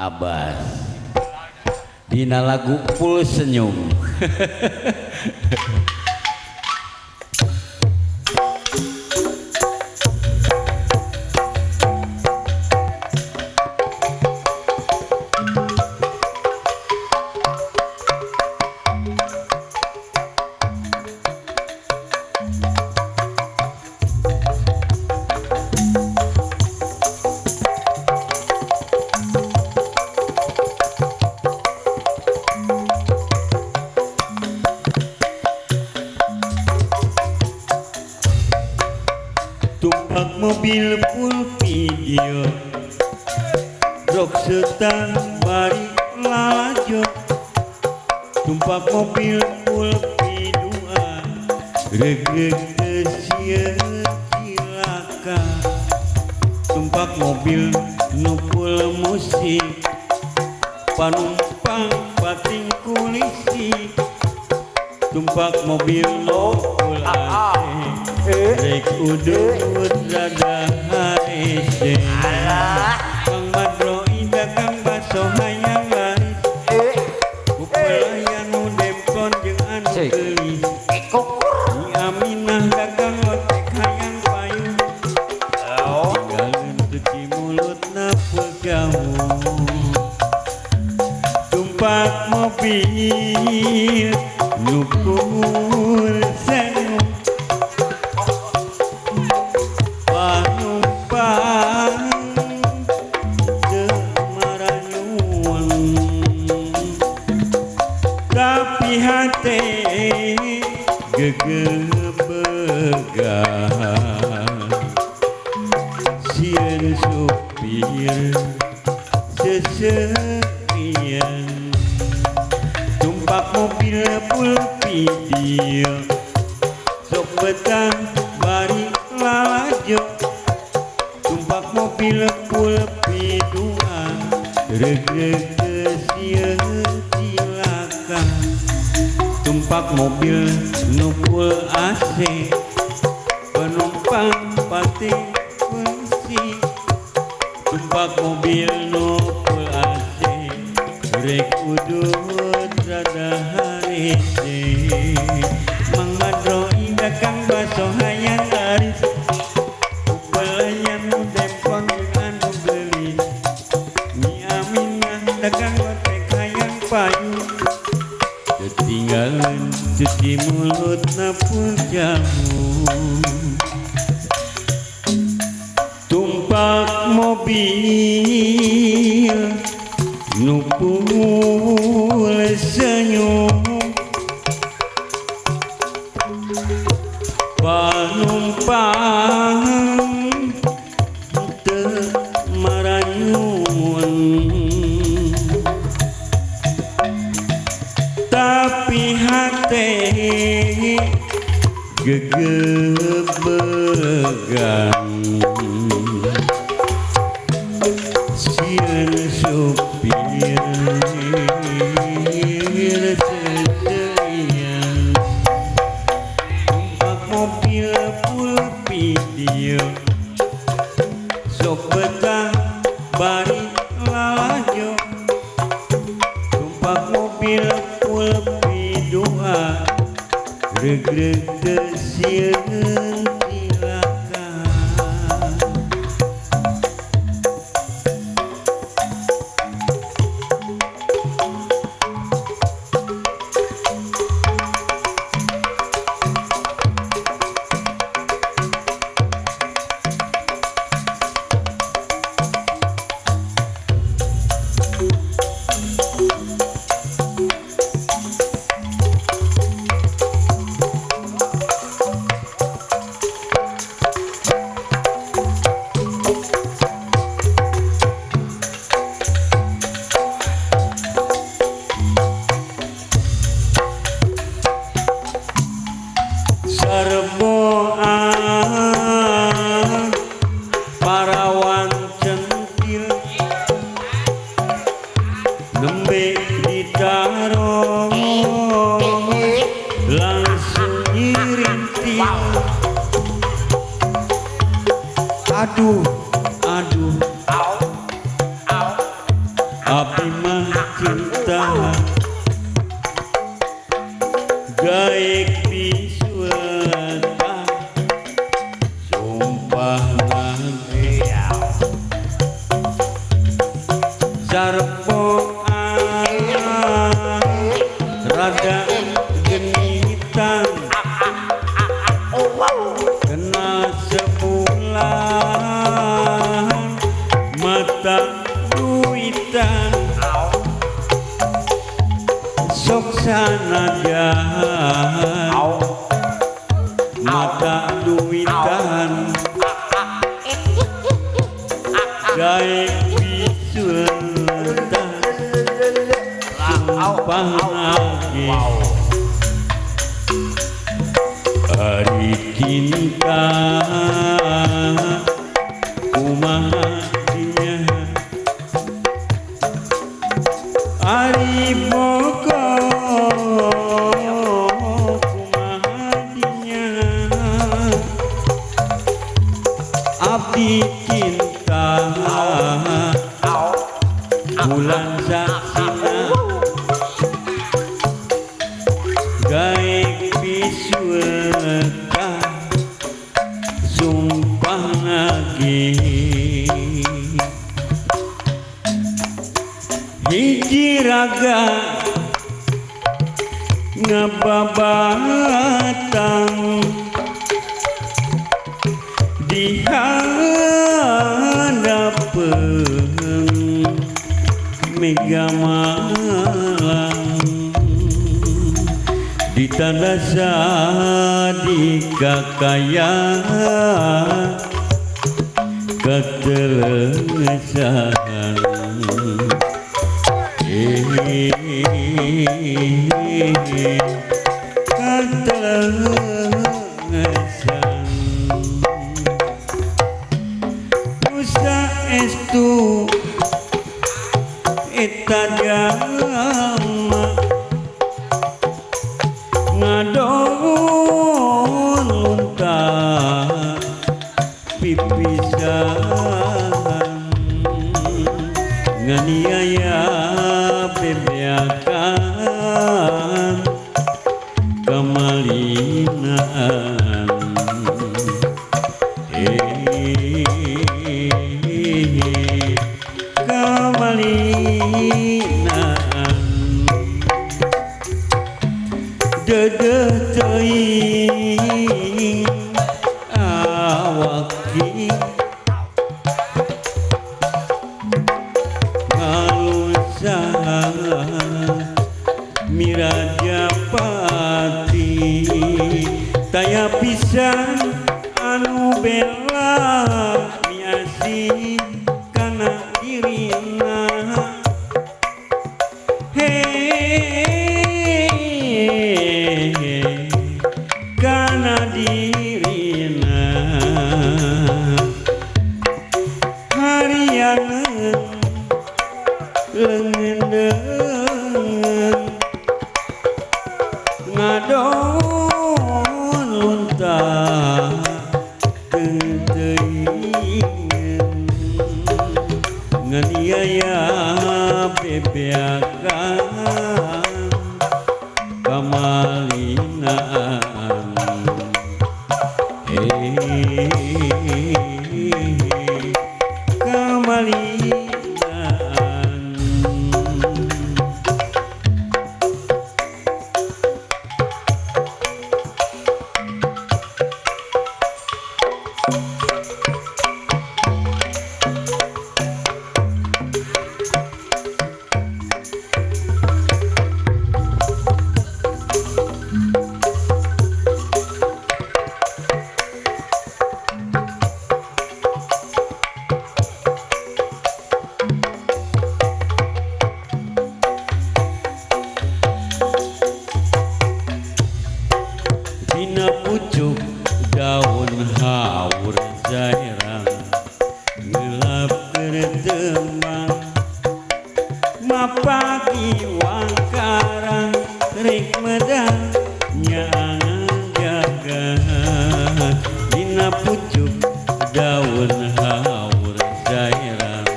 Abbas dina lagu Full Senyum. Tumpak mobil full video Rok setang bari lalajo Tumpak mobil full video Regreg kesieun cilaka Tumpak mobil nu full musik Panumpang pating kulisi Tumpak mobil nu full AC Rek udut rada haese Kang Madro ida kang baso hayang laris Upelayan nu dempon jeung anu geulis Ni Aminah dagang lotek hayang payung Tinggalin cuci mulutna pegawu Tumpak mobil nu kumur senyum Tapi hati gegebegan Sieun supir sesepian Tumpak mobil full video Sok betang bari lalajo Tumpak mobil full video Regreg kesieun cilaka Tumpak mobil nu full AC Penumpang pating kunci Tumpak mobil nu full AC Rek udut rada harese Mang Madro ida kang baso hayang laris Upelayan nu dempon anu geulis Ni Aminah dagang lotek hayang payung Ketinggalan cuci mulutna pun jamu Tumpak mobil nu full senyum Panumpang teu maranyun Tapi hati gegebegan Sieun supir sesepian Tumpak mobil full video Sok betah bari lalajo Tumpak mobil full video Regreg kesieun cilaka Serboan parawan centil nembe ditaruh langsung nyirintil Aduh abdi mah cinta gaek pisueta sumpah nanti sarpoan rada genitan kena sebulan mata duitan sok sanajan mata duitan gaek pisulta sumpah lagi hari cinta kumaha dinya hari pokok kumaha dinya abdi cinta bulan saksina gaek pisueta sumpah lagi hiji raga ngababatang di hadapeun mega malang ditanda sadikakaya ketelesan ketelesan usa estu eta jalma ngadon luntah pipisan nganiaya bebeakan kemalinaan kemalinaan dedeh teuing awaki ngalusaha Mirajapati taya pisan anu bela miasi kana dirina kana dirina harian lengendeun ngadon luntah teuing nganiaya bebeakan kamalinaan kamalinaan dina pucuk daun haur jairang ngelap keretembang mapaki wangkarang rek medang nyangan jagat dina pucuk daun haur jairang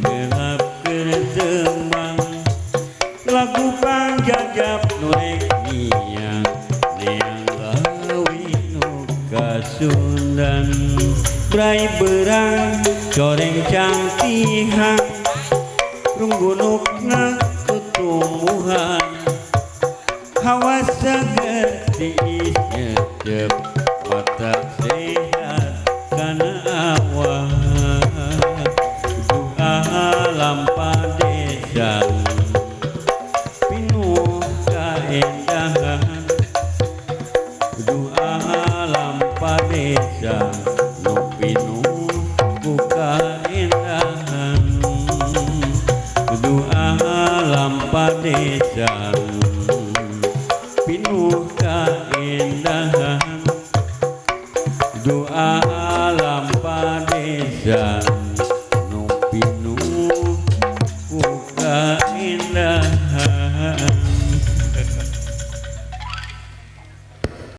ngelap keretembang tembang lagu pangjajab nurek niang neang gawi nu kasundan brai berang coreng cangtihan runggunukna tutumbuhan hawa seger tiis nyecep mata sehat kana awak doa lampa desa pinuh kaendahan doa lampa desa nu pinuh ku kaendahan doa lampa desa pinuh kaendahan doa